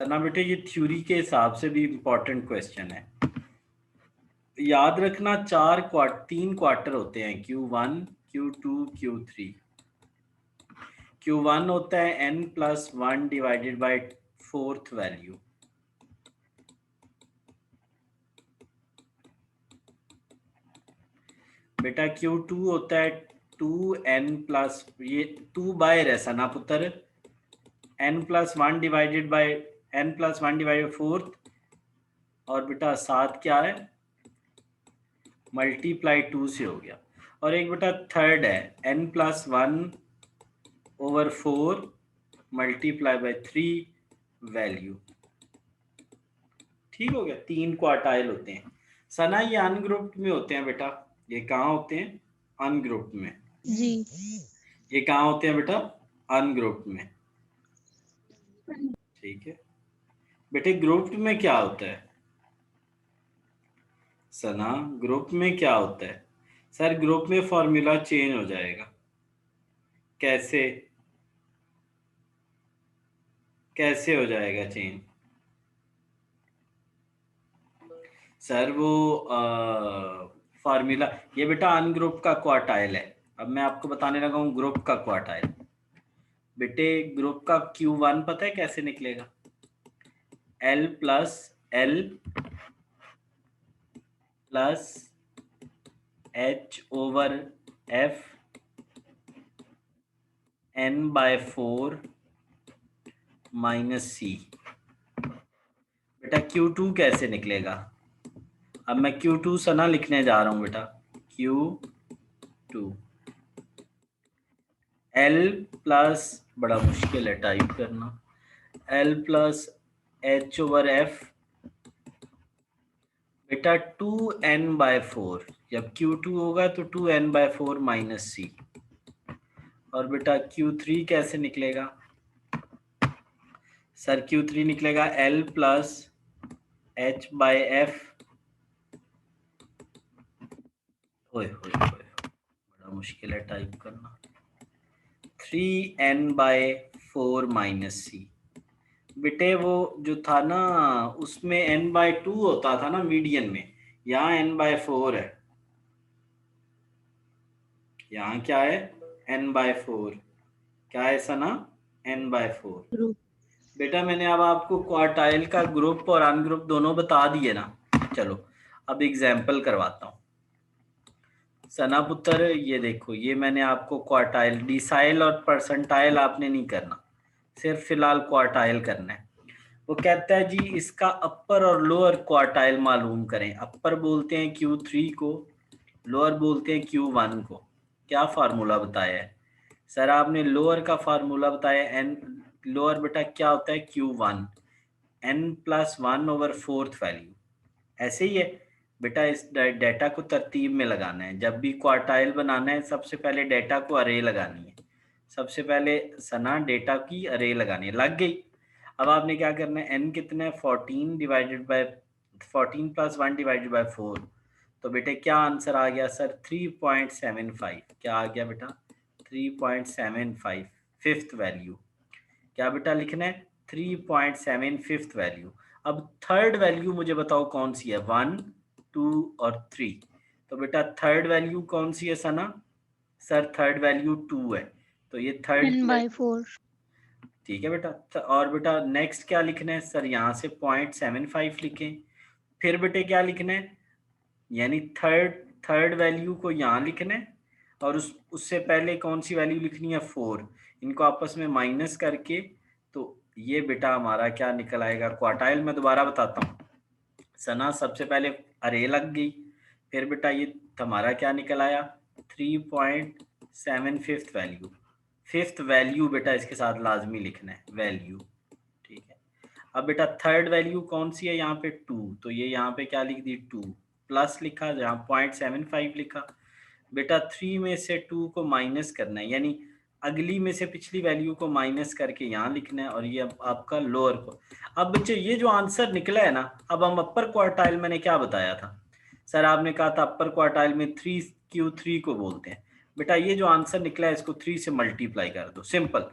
ना बेटे ये थ्योरी के हिसाब से भी इम्पोर्टेंट क्वेश्चन है। याद रखना तीन क्वार्टर होते हैं, Q1, Q2, Q3। Q1 होता है n+1 divided by fourth value. बेटा Q2 होता है 2n+, ये 2 बाय सना पुत्र, n+1 डिवाइडेड बाय फोर्थ, और बेटा साथ क्या है, मल्टीप्लाई 2 से हो गया। और एक बेटा थर्ड है n+1/4 मल्टीप्लाई बाय 3 वैल्यू। ठीक हो गया, 3 क्वार्टाइल होते हैं सना, ये अनग्रुप्ड में होते हैं बेटा। ये कहाँ होते हैं? अनग्रुप्ड में। जी। ये कहाँ होते हैं बेटा? अनग्रुप्ड में। ठीक है बेटे, ग्रुप्ड में क्या होता है सना? ग्रुप में क्या होता है सर? ग्रुप में फॉर्मूला चेंज हो जाएगा। कैसे? कैसे हो जाएगा चेंज सर? वो फार्मूला, ये बेटा अनग्रुप का क्वार्टाइल है। अब मैं आपको बताने लगा हूँ ग्रुप का क्वार्टाइल। बेटे ग्रुप का Q1 पता है कैसे निकलेगा? L plus L plus H/F n/4 minus C। बेटा Q2 कैसे निकलेगा? अब मैं Q2 सना लिखने जा रहा हूं बेटा। Q2 L प्लस, बड़ा मुश्किल है टाइप करना, L प्लस H/F बेटा 2n/4। जब Q2 होगा तो 2n/4 माइनस C। और बेटा Q3 कैसे निकलेगा सर? Q3 निकलेगा L प्लस H/F, ओए होए होए, बड़ा मुश्किल है टाइप करना, 3n/4 माइनस C। बेटे वो जो था ना, उसमें n/2 होता था ना मीडियन में, यहाँ n/4 है। यहाँ क्या है? n/4। क्या है सना? n/4। बेटा मैंने अब आपको क्वार्टाइल का ग्रुप और अनग्रुप दोनों बता दिए ना। चलो अब एग्जाम्पल करवाता हूँ सना पुत्र। ये देखो, ये मैंने आपको क्वार्टाइल, डिसाइल और परसेंटाइल आपने नहीं करना, सिर्फ फिलहाल क्वार्टाइल करना है। वो कहता है जी इसका अपर और लोअर क्वार्टाइल मालूम करें। अपर बोलते हैं Q3 को, लोअर बोलते हैं Q1 को। क्या फार्मूला बताया है सर आपने? लोअर का फार्मूला बताया n। लोअर बेटा क्या होता है? Q1 n+1/4 value. ऐसे ही है बेटा, इस डेटा को तरतीब में लगाना है। जब भी क्वार्टाइल बनाना है सबसे पहले डेटा को अरे लगानी है। सबसे पहले सना डेटा की अरे लगानी है, लग गई। अब आपने क्या करना है, n कितना है? 14 डिवाइडेड बाय 14+1 डिवाइडेड बाय 4। तो बेटे क्या आंसर आ गया सर? 3.75। क्या आ गया बेटा? 3.75 फिफ्थ वैल्यू। क्या बेटा लिखना है? 3.7 फिफ्थ वैल्यू। अब थर्ड वैल्यू मुझे बताओ कौन सी है? 1, 2 और 3। तो बेटा थर्ड वैल्यू कौन सी है सना? सर थर्ड वैल्यू 2 है, तो ये थर्ड की n/4। ठीक है बेटा। और बेटा नेक्स्ट क्या लिखना है सर? यहाँ से 0.75 लिखें। फिर बेटे क्या लिखना है? यानी थर्ड वैल्यू को यहाँ लिखना है, और उससे पहले कौन सी वैल्यू लिखनी है? 4। इनको आपस में माइनस करके, तो ये बेटा हमारा क्या निकल आएगा क्वार्टाइल? मैं दोबारा बताता हूँ सना। सबसे पहले अरे लग गई, फिर बेटा ये हमारा क्या निकल आया? 3.7 फिफ्थ वैल्यू। फिफ्थ वैल्यू बेटा इसके साथ लाजमी लिखना है, वैल्यू। ठीक है। अब बेटा थर्ड वैल्यू कौन सी है? यहाँ पे 2, तो ये यहाँ पे क्या लिख दी? 2 प्लस लिखा, जहाँ 0.75 लिखा। बेटा 3 में से 2 को माइनस करना है, यानी अगली में से पिछली वैल्यू को माइनस करके यहाँ लिखना है, और ये अब आपका लोअर को। अब बच्चे ये जो आंसर निकला है ना, अब हम अपर क्वार्टाइल, मैंने क्या बताया था सर? आपने कहा था अपर क्वार्टाइल में 3Q3 को बोलते हैं। बेटा ये जो आंसर निकला है इसको 3 से मल्टीप्लाई कर दो, सिंपल।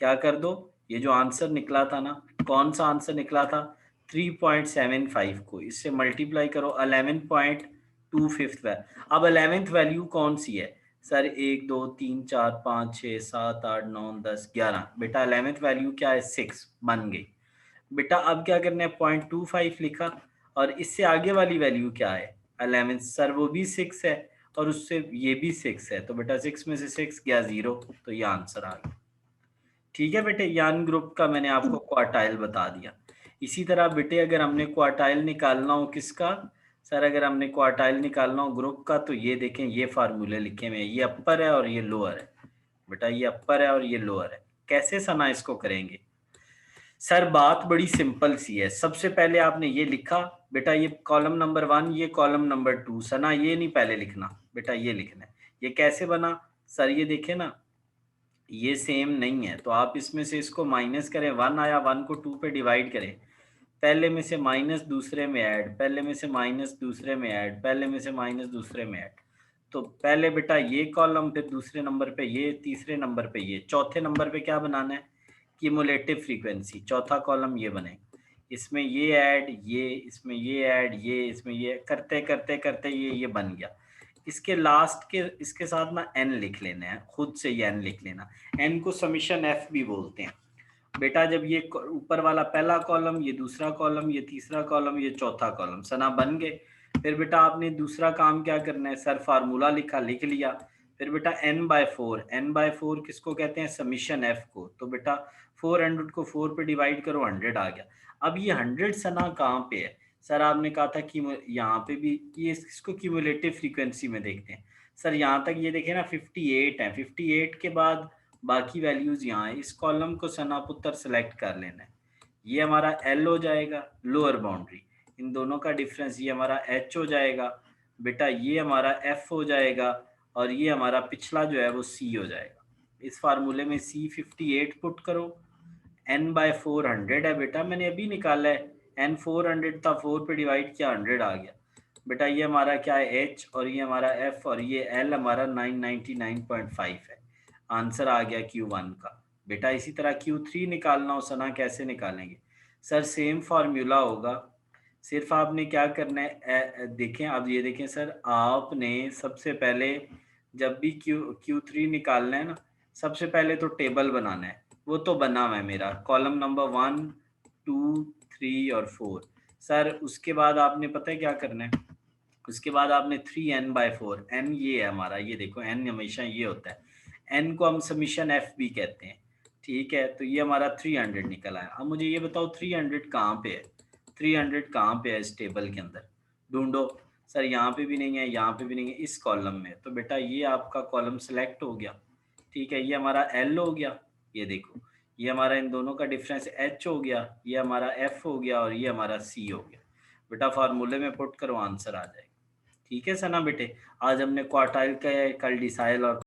क्या कर दो? ये जो आंसर निकला था ना, कौन सा आंसर निकला था? 3.75 को इससे मल्टीप्लाई करो 11.25 है। अब 11th वैल्यू कौन सी है सर? 1 2 3 4 5 6 7 8 9 10 11। बेटा 11th वैल्यू क्या है? 6 बन गई। बेटा अब क्या करना है? 0.25 लिखा, और इससे आगे वाली वैल्यू क्या है? 11 सर, वो भी 6 है, और उससे ये भी 6 है, तो बेटा 6 में से 6 गया 0, तो ये आंसर आ गया। ठीक है बेटे, यान ग्रुप का मैंने आपको क्वार्टाइल बता दिया। इसी तरह बेटे अगर हमने क्वार्टाइल निकालना हो किसका? सर अगर हमने क्वार्टाइल निकालना हो ग्रुप का, तो ये देखें, ये फार्मूले लिखे हुए हैं, ये अपर है और ये लोअर है। बेटा ये अपर है और ये लोअर है। कैसे सना इसको करेंगे? सर बात बड़ी सिंपल सी है। सबसे पहले आपने ये लिखा, बेटा ये कॉलम नंबर 1, ये कॉलम नंबर 2। सना ये नहीं पहले लिखना, बेटा ये लिखना है। ये कैसे बना? सर ये देखे ना, ये सेम नहीं है, तो आप इसमें से इसको माइनस करें। 1 आया, 1 को 2 पे डिवाइड करें, पहले में से माइनस दूसरे में ऐड, पहले में से माइनस दूसरे में ऐड, पहले में से माइनस दूसरे में ऐड। तो पहले बेटा ये कॉलम, फिर दूसरे नंबर पे ये, तीसरे नंबर पे ये, चौथे नंबर पे क्या बनाना है? Cumulative frequency. चौथा कॉलम ये बने, इसमें ये ऐड, ये इसमें ये ऐड, ये इसमें ये, करते करते करते ये बन गया। इसके लास्ट के इसके साथ ना एन लिख लेना है, खुद से ये एन लिख लेना। एन को समीशन एफ भी बोलते हैं। बेटा जब ये ऊपर वाला पहला कॉलम, ये दूसरा कॉलम, ये तीसरा कॉलम, ये चौथा कॉलम सना बन गए। फिर बेटा आपने दूसरा काम क्या करना है? सर फार्मूला लिखा, लिख लिया। फिर बेटा n/4, n/4 किसको कहते हैं? समीशन एफ को। तो बेटा 400 को 4 पे डिवाइड करो, 100 आ गया। अब ये 100 सना कहाँ पे है? सर आपने कहा था कि यहाँ पे भी, ये इसको क्यूमुलेटिव फ्रीक्वेंसी में देखते हैं। सर यहाँ तक ये देखें ना 58 है, 58 के बाद बाकी वैल्यूज यहाँ है। इस कॉलम को सना पुत्र सेलेक्ट कर लेना है। ये हमारा एल हो जाएगा, लोअर बाउंड्री। इन दोनों का डिफरेंस ये हमारा एच हो जाएगा। बेटा ये हमारा एफ हो जाएगा, और ये हमारा पिछला जो है वो सी हो जाएगा। इस फार्मूले में सी 58 पुट करो, n/4 100 है बेटा, मैंने अभी निकाला है। n 400 था, 4 पे डिवाइड किया, 100 आ गया। बेटा ये हमारा क्या है? h, और ये हमारा f, और ये l हमारा 999.5 है। आंसर आ गया Q1 का। बेटा इसी तरह Q3 निकालना हो सना, कैसे निकालेंगे? सर सेम फार्मूला होगा, सिर्फ आपने क्या करना है, देखें अब ये देखें सर, आपने सबसे पहले जब भी Q3 निकालना है ना, सबसे पहले तो टेबल बनाना है। वो तो बना हुआ है मेरा, कॉलम नंबर 1 2 3 और 4। सर उसके बाद आपने पता है क्या करना है? उसके बाद आपने 3n/4, n ये है हमारा, ये देखो n हमेशा ये होता है। n को हम समीशन f भी कहते हैं। ठीक है, तो ये हमारा 300 निकल आया। अब मुझे ये बताओ 300 कहाँ पे है? 300 कहाँ पे है इस टेबल के अंदर? ढूंढो। सर यहाँ पे भी नहीं है, यहाँ पे भी नहीं है, इस कॉलम में। तो बेटा ये आपका कॉलम सेलेक्ट हो गया। ठीक है, ये हमारा एल हो गया। ये देखो, ये हमारा इन दोनों का डिफरेंस एच हो गया, ये हमारा एफ हो गया, और ये हमारा सी हो गया। बेटा फार्मूले में पुट करो, आंसर आ जाएगा। ठीक है सना बेटे, आज हमने क्वार्टाइल का, कल डिसाइल और